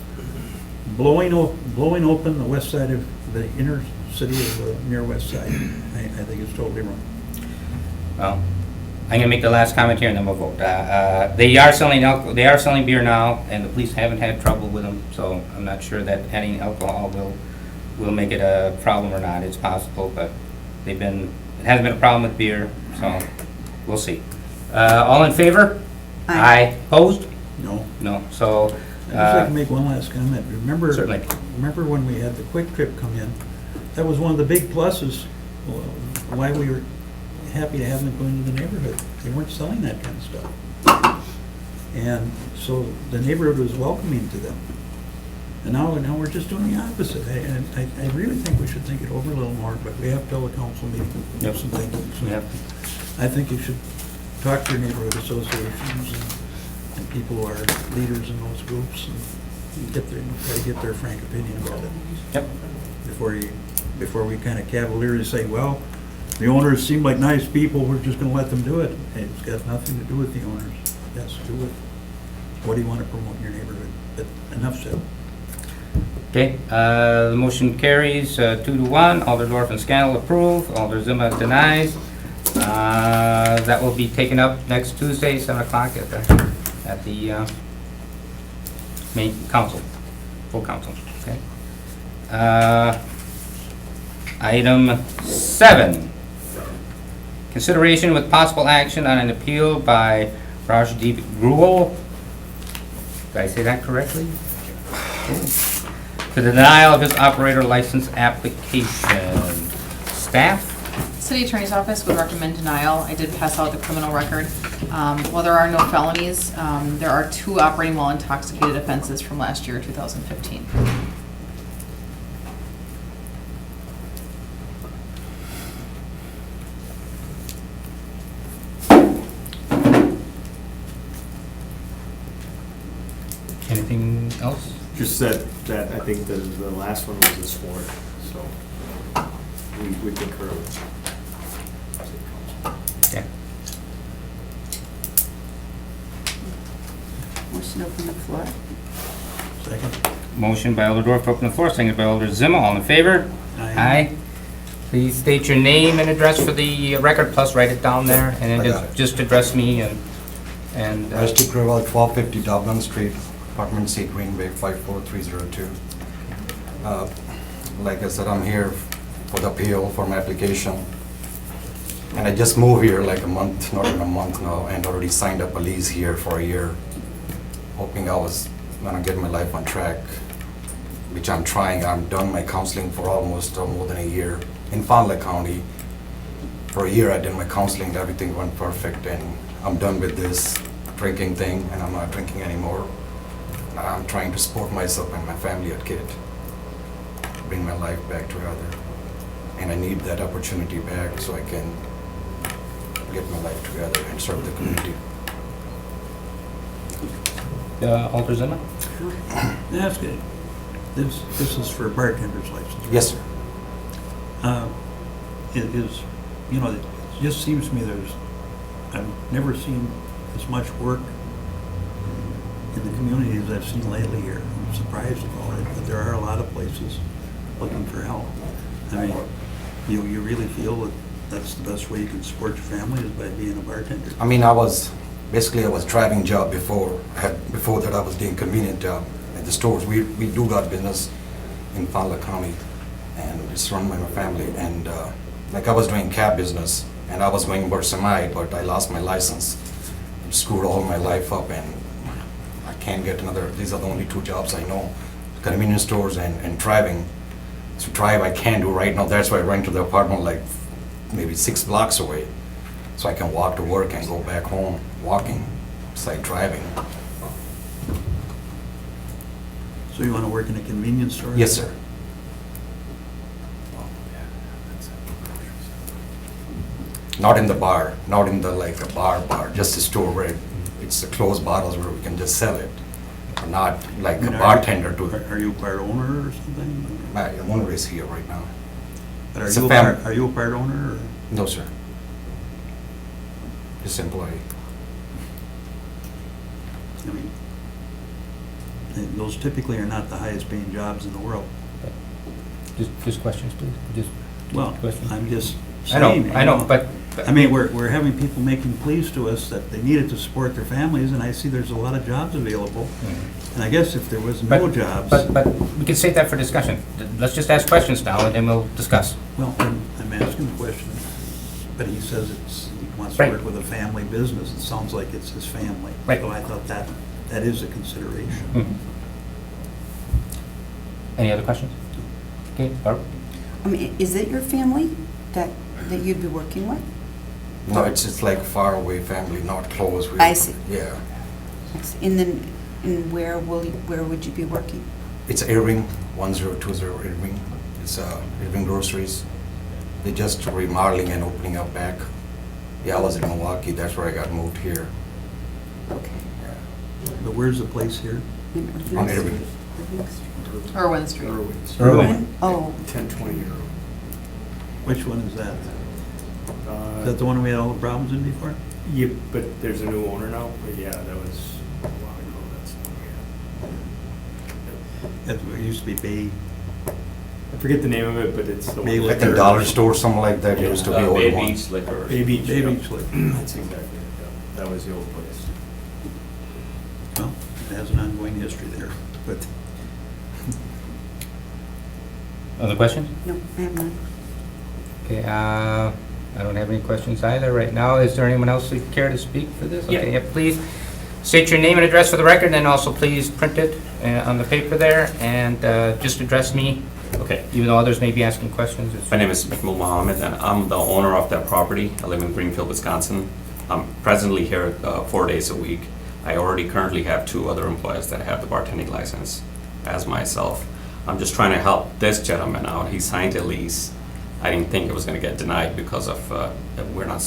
blowing open the west side of the inner city of the near west side. I think it's totally wrong. Well, I'm gonna make the last comment here and then we'll vote. They are selling beer now, and the police haven't had trouble with them, so I'm not sure that adding alcohol will make it a problem or not. It's possible, but it hasn't been a problem with beer, so we'll see. All in favor? Aye. Opposed? No. No, so, I'd just like to make one last comment. Certainly. Remember when we had the Quick Trip come in? That was one of the big pluses, why we were happy to have them go into the neighborhood. They weren't selling that kind of stuff. And so the neighborhood was welcoming to them. And now we're just doing the opposite. And I really think we should think it over a little more, but we have to tell the council meeting, Yep. some thinking. So we have, I think you should talk to your neighborhood associations and people who are leaders in those groups and try to get their frank opinion about it. yep, Before we kind of cavalierly say, well, the owners seem like nice people, we're just gonna let them do it. It's got nothing to do with the owners. It has to do with what do you want to promote in your neighborhood. But enough said. okay. The motion carries 2-1. Alder Dorf and Scannell approve, Alder Zima denies. That will be taken up next Tuesday, 7 o'clock at the main council, full council, okay? Item 7, Consideration with possible action on an appeal by Rajdeep Gruel. Did I say that correctly? To the denial of his operator license application. Staff? City Attorney's Office would recommend denial. I did pass out the criminal record. While there are no felonies, there are 2 operating while intoxicated offenses from last year, 2015. Anything else? Just that I think the last one was a sport, so we concur with. Yeah. Motion to open the floor. Second? Motion by Alder Dorf to open the floor, seconded by Alder Zima. All in favor? Aye. Please state your name and address for the record, plus write it down there, and then I got it. just address me and Rusty Gravel, 1250 Dublin Street, apartment C, Green Bay, 54302. Like I said, I'm here for the appeal for my application. And I just moved here like a month, not even a month now, and already signed up a lease here for a year, hoping I was gonna get my life on track, which I'm trying. I'm done my counseling for almost more than a year in Fond du Lac County. For a year I did my counseling, everything went perfect, and I'm done with this drinking thing, and I'm not drinking anymore. I'm trying to support myself and my family at kid, bring my life back together. And I need that opportunity back so I can get my life together and serve the community. Alder Zima? That's good. This is for a bartender's license. Yes, sir. It is, you know, it just seems to me I've never seen as much work in the community as I've seen lately here. I'm surprised about it, but there are a lot of places looking for help. I mean, you really feel that that's the best way you can support your family is by being a bartender? I mean, I was driving job before. Before that, I was doing convenient job at the stores. We do got business in Fond du Lac County, and it's run by my family. And like I was doing cab business, and I was going Bersamai, but I lost my license. It screwed all my life up, and I can't get another. These are the only 2 jobs I know: convenience stores and driving. To drive, I can't do right now. That's why I rent to the apartment like maybe 6 blocks away, so I can walk to work and go back home walking. It's like driving. So you want to work in a convenience store? Yes, sir. Not in the bar, not in the like a bar, just a store where it's the closed bottles where we can just sell it. Not like I mean, a bartender to. Are you a part owner or something? My owner is here right now. But It's a fam- are you a part owner or? No, sir. Just employee. I mean, those typically are not the highest paying jobs in the world. Just questions, please. Just Well, questions. I'm just I know, saying. I know, but. I mean, we're having people making pleas to us that they needed to support their families, and I see there's a lot of jobs available. And I guess if there was no jobs, But we can save that for discussion. Let's just ask questions now, and then we'll discuss. well, I'm asking the question, but he says he wants to Right. work with a family business. It sounds like it's his family. Right. So I thought that is a consideration. Mhm. Any other questions? Okay, Barb? I mean, is it your family that you'd be working with? No, it's just like far away family, not close. I see. Yeah. And where would you be working? It's Irving, 1020 Irving. It's Irving Groceries. They're just remodeling and opening up back. Yeah, I was in Milwaukee. That's where I got moved here. Okay. But where's the place here? On Irving. Irwin Street. Irwin? Oh, 1020 euro. Which one is that? Is that the one we had all the problems in before? Yeah, but there's a new owner now, but yeah, that was a while ago, that's the one we had. It used to be Bay. I forget the name of it, but it's the Bay one. Like the dollar store, something like that. It used to be old Bay one. Beach Liquor. Bay Beach. Bay yeah. Beach Liquor. That's exactly it, yeah. That was the old place. Well, it has an ongoing history there, but Other questions? no, I have none. Okay, I don't have any questions either right now. Is there anyone else who care to speak for this? Yeah. Okay, please state your name and address for the record, and then also please print it on the paper there, and just address me, Okay, even though others may be asking questions. It's- my name is Mahmoud Mohammed, and I'm the owner of that property. I live in Greenfield, Wisconsin. I'm presently here 4 days a week. I already currently have 2 other employees that have the bartending license as myself. I'm just trying to help this gentleman out. He signed a lease. I didn't think it was gonna get denied because of, we're not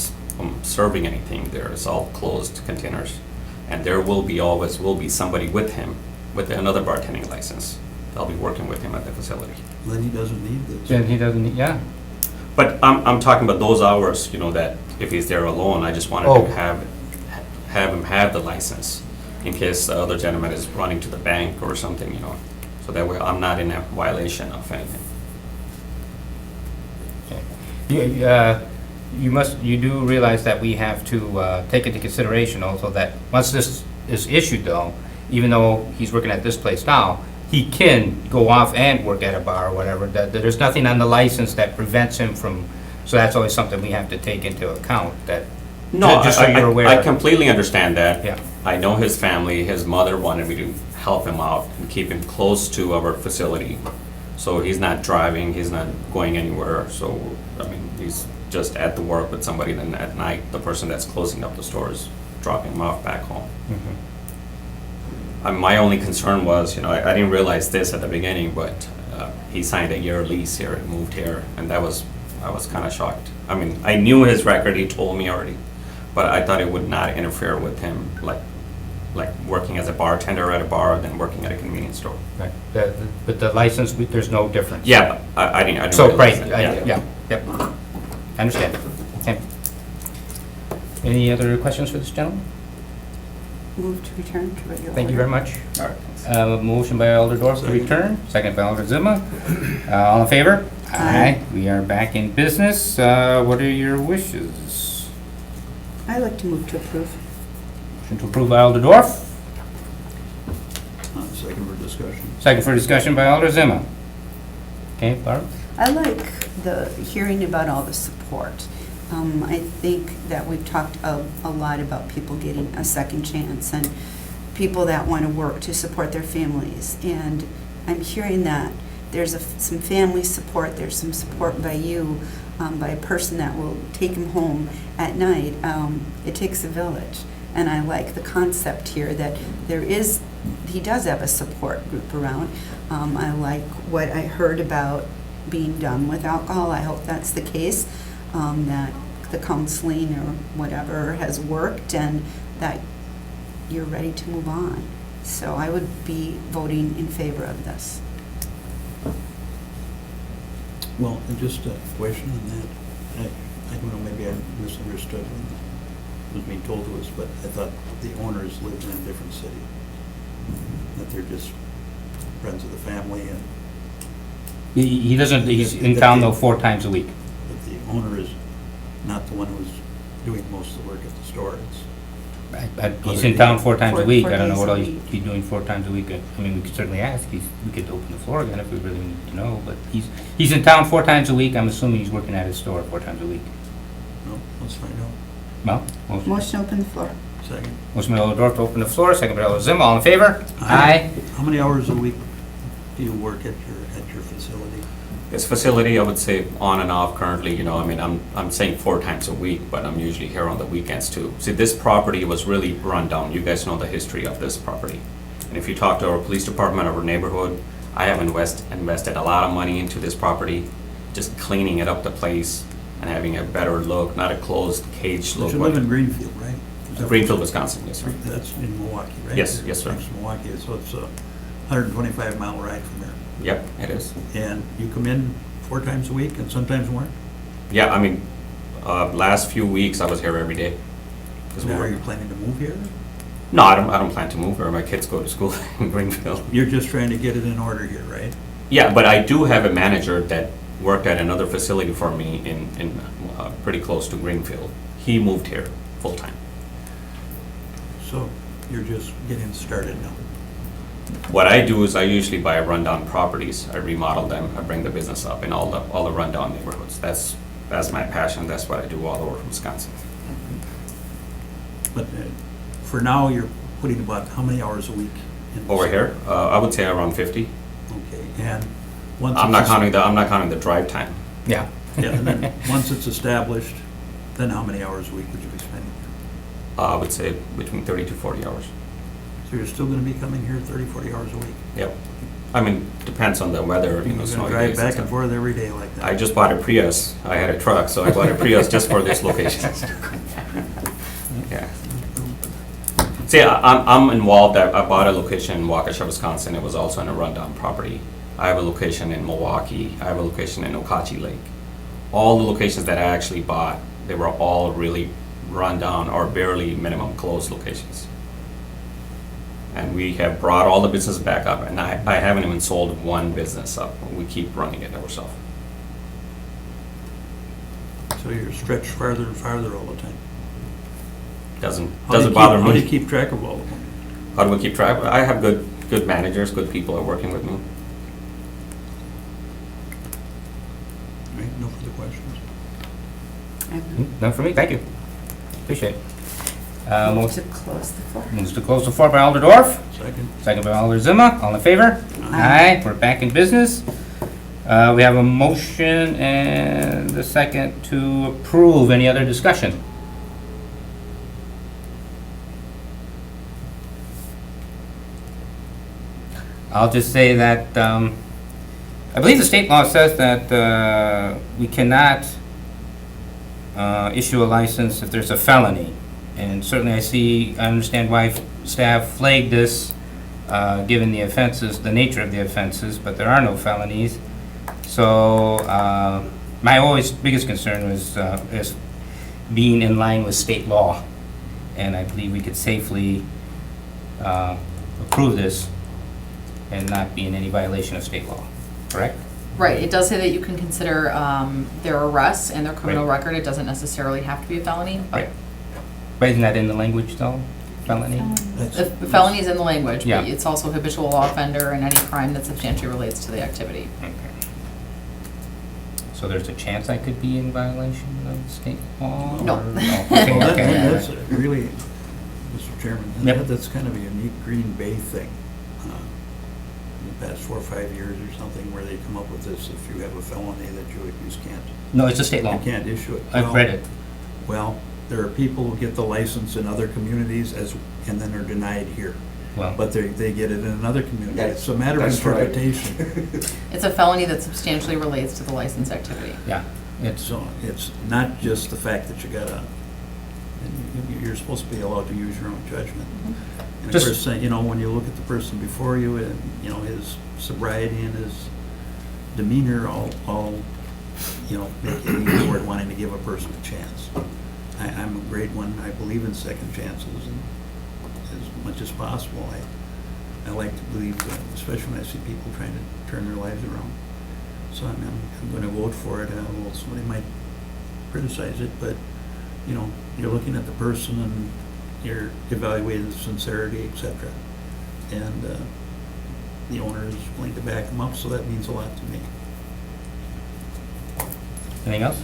serving anything there. It's all closed containers. And there will be, always will be somebody with him, with another bartending license. They'll be working with him at the facility. Then he doesn't need this. Then he doesn't, yeah. But I'm talking about those hours, you know, that if he's there alone, I just wanted Oh. to have him have the license in case the other gentleman is running to the bank or something, you know, so that way I'm not in a violation of anything. You do realize that we have to take into consideration also that once this is issued though, even though he's working at this place now, he can go off and work at a bar or whatever. That there's nothing on the license that prevents him from, so that's always something we have to take into account, that, No, just so you're aware. I completely understand that. Yeah. I know his family, his mother wanted me to help him out and keep him close to our facility. So he's not driving, he's not going anywhere, so, I mean, he's just at the work with somebody, then at night, the person that's closing up the store is dropping him off back home. My only concern was, you know, I didn't realize this at the beginning, but he signed a year lease here and moved here, and I was kind of shocked. I mean, I knew his record, he told me already, but I thought it would not interfere with him, like working as a bartender at a bar than working at a convenience store. Right. But the license, there's no difference. Yeah, but I didn't So, right, realize that. yeah, yep. I understand. Okay. Any other questions for this gentleman? Move to return to regular Thank you very order. much. All right. Motion by Alder Dorf to return, second by Alder Zima. All in favor? Aye. We are back in business. What are your wishes? I'd like to move to approve. Motion to approve by Alder Dorf, Second for discussion. second for discussion by Alder Zima. Okay, Barb? I like the hearing about all the support. I think that we've talked a lot about people getting a second chance and people that want to work to support their families. And I'm hearing that there's some family support, there's some support by you, by a person that will take him home at night. It takes a village. And I like the concept here that he does have a support group around. I like what I heard about being done with alcohol. I hope that's the case, that the counseling or whatever has worked and that you're ready to move on. So I would be voting in favor of this. Well, and just a question on that. I don't know, maybe I misunderstood what was being told to us, but I thought the owners lived in a different city. That they're just friends of the family and He doesn't, he's in town though 4 times a week. that the owner is not the one who's doing most of the work at the store. It's He's in town 4 times a week. Four I don't know days what a all he's week. he's doing 4 times a week. I mean, we could certainly ask. We could open the floor again if we really need to know, but he's in town 4 times a week. I'm assuming he's working at his store 4 times a week. No, let's find out. Well, motion. Motion to open the floor. Second. Motion by Alder Dorf to open the floor, second by Alder Zima. All in favor? Aye. How many hours a week do you work at your facility? This facility, I would say on and off currently, you know, I mean, I'm saying 4 times a week, but I'm usually here on the weekends too. See, this property was really run down. You guys know the history of this property. And if you talk to our police department, our neighborhood, I have invested a lot of money into this property, just cleaning it up the place and having a better look, not a closed cage But look. you live in Greenfield, right? Is that- Greenfield, Wisconsin, yes, sir. That's in Milwaukee, right? Yes, yes, sir. Next to Milwaukee, so it's a 125-mile ride from there. Yep, it is. And you come in 4 times a week and sometimes more? Yeah, I mean, last few weeks I was here every day. 'Cause we Now, were- are you planning to move here? No, I don't plan to move here. My kids go to school in Greenfield. You're just trying to get it in order here, right? Yeah, but I do have a manager that worked at another facility for me in pretty close to Greenfield. He moved here full-time. So you're just getting started now. What I do is I usually buy rundown properties, I remodel them, I bring the business up in all the rundown neighborhoods. That's That's my passion. That's what I do all over Wisconsin. But for now, you're putting about how many hours a week? in Over this? here, I would say around 50. Okay, and once I'm not it's- counting the drive time. Yeah. Yeah, and then, once it's established, then how many hours a week would you be spending? I would say between 30 to 40 hours. So you're still gonna be coming here 30, 40 hours a week? Yep. I mean, depends on the weather, You're gonna snowy drive days back and stuff. forth every day like that? I just bought a Prius. I had a truck, so I bought a Prius just for this location. Yeah. See, I'm involved. I bought a location in Waukesha, Wisconsin. It was also in a rundown property. I have a location in Milwaukee. I have a location in Okauchee Lake. All the locations that I actually bought, they were all really rundown or barely minimum closed locations. And we have brought all the business back up, and I haven't even sold one business up. We keep running it ourselves. So you're stretched farther and farther all the time? Doesn't How do you bother keep- How do me. you keep track of all of them? How do we keep track? I have good managers, good people are working with me. Right, no further questions? None for me, thank you. Appreciate it. Move Moves to close the floor. to close the floor by Alder Dorf, Second? second by Alder Zima, all in favor? Aye. We're back in business. We have a motion and a second to approve. Any other discussion? I'll just say that, I believe the state law says that we cannot issue a license if there's a felony. And certainly I understand why staff flagged this, given the offenses, the nature of the offenses, but there are no felonies. So, my biggest concern is being in line with state law. And I believe we could safely approve this and not be in any violation of state law, correct? Right, it does say that you can consider their arrests and their criminal Right. record. It doesn't necessarily have to be a felony, but Right. But isn't that in the language though, felony? the felony is in the language, Yeah. but it's also habitual law offender and any crime that substantially relates to the activity. Okay. So there's a chance I could be in violation of state law? No. or- oh, okay, Well, okay. that's really, Mr. Chairman, Yep. that's kind of a unique Green Bay thing. In the past 4 or 5 years or something, where they come up with this, if you have a felony that you just can't, No, it's a state law. you can't issue it. I've read it. Well, there are people who get the license in other communities and then are denied here. Well, But they get it in another community. It's a matter of That's right. interpretation. It's a felony that substantially relates to the license activity. yeah, it's, So it's not just the fact that you gotta, you're supposed to be allowed to use your own judgment. And of Just- course, when you look at the person before you and, his sobriety and his demeanor all make you lean toward wanting to give a person a chance. I'm a great one. I believe in second chances and as much as possible. I like to believe, especially when I see people trying to turn their lives around. So I'm going to vote for it. Well, somebody might criticize it, but, you're looking at the person and you're evaluating the sincerity, et cetera. And the owner is willing to back them up, so that means a lot to me. anything else?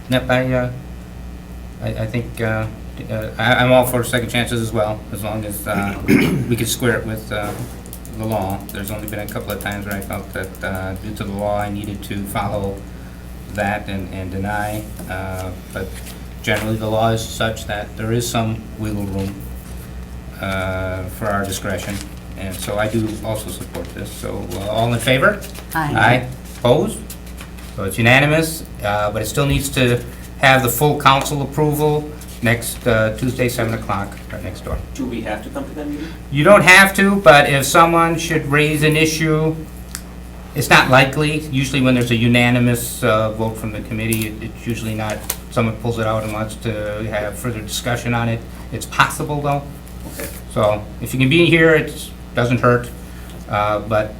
Yep, I think, I'm all for second chances as well, as long as we could square it with the law. There's only been a couple of times where I felt that due to the law, I needed to follow that and deny. But generally, the law is such that there is some wiggle room for our discretion. And so I do also support this. So all in favor? Aye. Opposed? So it's unanimous, but it still needs to have the full council approval next Tuesday, 7 o'clock, right next door. Do we have to come to that meeting? You don't have to, but if someone should raise an issue, it's not likely. Usually when there's a unanimous vote from the committee, it's usually not, someone pulls it out and wants to have further discussion on it. It's possible though. Okay. So if you can be here, it doesn't hurt, but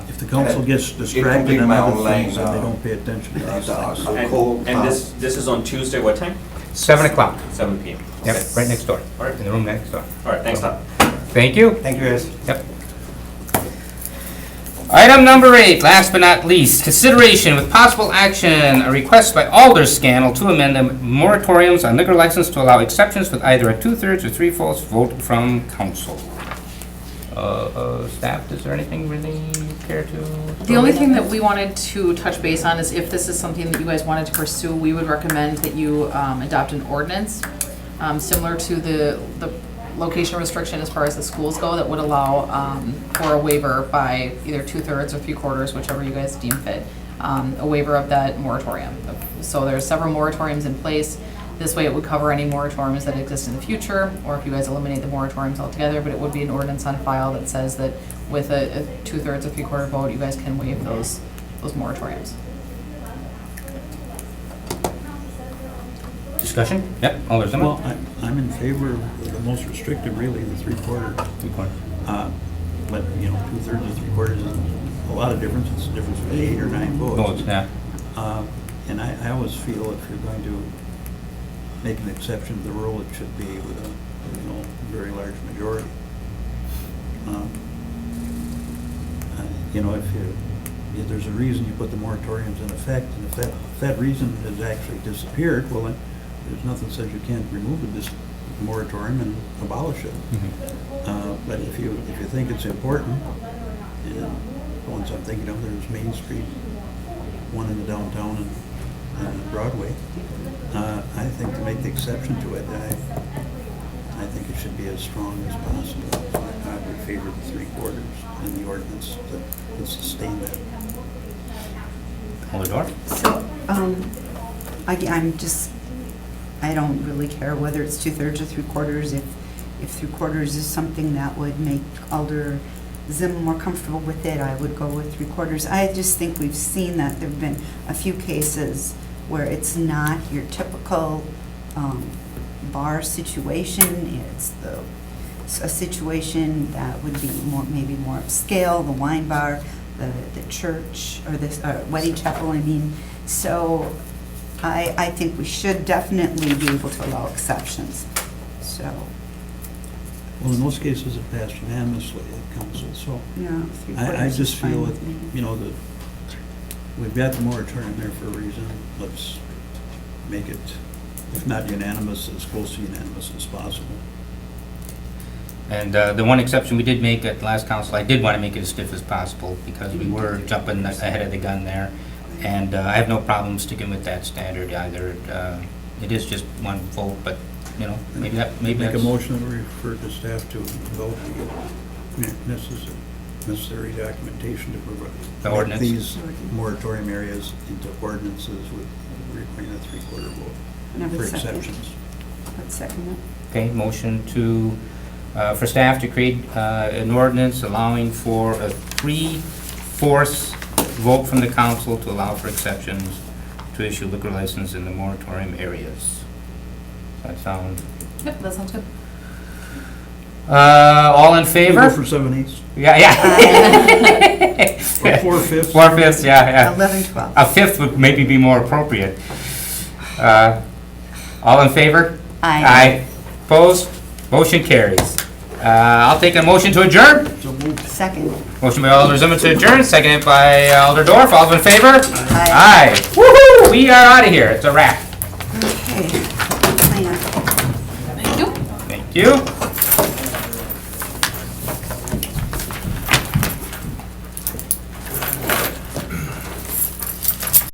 If the council gets distracted complete on my other own things, lane, then they don't pay attention to these things. And this is on Tuesday, what time? 7 o'clock. 7 p.m. Yep, Okay. right next door, All right. in the room next door. All right, thanks, Tom. Thank you. Thank you, guys. Yep. Item number 8, last but not least, consideration with possible action, a request by Alder Scannell to amend the moratoriums on liquor license to allow exceptions with either a 2/3 or 3/4 vote from council. Staff, is there anything really you care to? The only thing that we wanted to touch base on is if this is something that you guys wanted to pursue, we would recommend that you adopt an ordinance similar to the location restriction as far as the schools go that would allow for a waiver by either 2/3 or 3/4, whichever you guys deem fit, a waiver of that moratorium. So there's several moratoriums in place. This way it would cover any moratoriums that exist in the future, or if you guys eliminate the moratoriums altogether, but it would be an ordinance on file that says that with a 2/3 or 3/4 vote, you guys can waive those moratoriums. Discussion? Yep, Alder Zimmer. Well, I'm in favor of the most restrictive, really, the 3/4. But, 2/3 or 3/4 is a lot of difference. It's a difference of 8 or 9 votes. Votes, yeah. And I always feel if you're going to make an exception to the rule, it should be with a, very large majority. If there's a reason you put the moratoriums in effect, and if that reason has actually disappeared, well, then there's nothing says you can't remove this moratorium and abolish it. But if you think it's important, and the ones I'm thinking of, there's Main Street, one in the downtown and Broadway. I think to make the exception to it, I think it should be as strong as possible. So I would favor the 3/4 in the ordinance that would sustain that. Alder Dorf? So, I don't really care whether it's 2/3 or 3/4. If 3/4 is something that would make Alder Zim more comfortable with it, I would go with 3/4. I just think we've seen that there've been a few cases where it's not your typical bar situation. It's a situation that would be maybe more upscale, the wine bar, the church, or the wedding chapel, I mean. So I think we should definitely be able to allow exceptions, so. Well, in most cases, it passed unanimously at council, so Yeah, 3/4 I is just fine feel with that, me. that we've got the moratorium there for a reason. Let's make it, if not unanimous, as close to unanimous as possible. And the one exception we did make at last council, I did want to make it as stiff as possible because we were jumping ahead of the gun there. And I have no problem sticking with that standard either. It is just one vote, but, maybe Make a that's... motion to refer to staff to vote to get necessary documentation to provide. The ordinance. These moratorium areas into ordinances with requiring a 3/4 vote Never for second. exceptions. Let's second it. Okay, motion for staff to create an ordinance allowing for a 3/4 vote from the council to allow for exceptions to issue liquor license in the moratorium areas. Does that sound? Yep, that sounds good. All in Go favor? for 7/8. Yeah. Or 4/5. 4/5, yeah. 11/12. A fifth would maybe be more appropriate. All in favor? Aye. Opposed? Motion carries. I'll take a motion to adjourn. So moved. Second. Motion by Alder Zimmer to adjourn, seconded by Alder Dorf. All in favor? Aye. Aye. Woo-hoo! We are out of here. It's a wrap. Okay. Plan. Thank you. Thank you.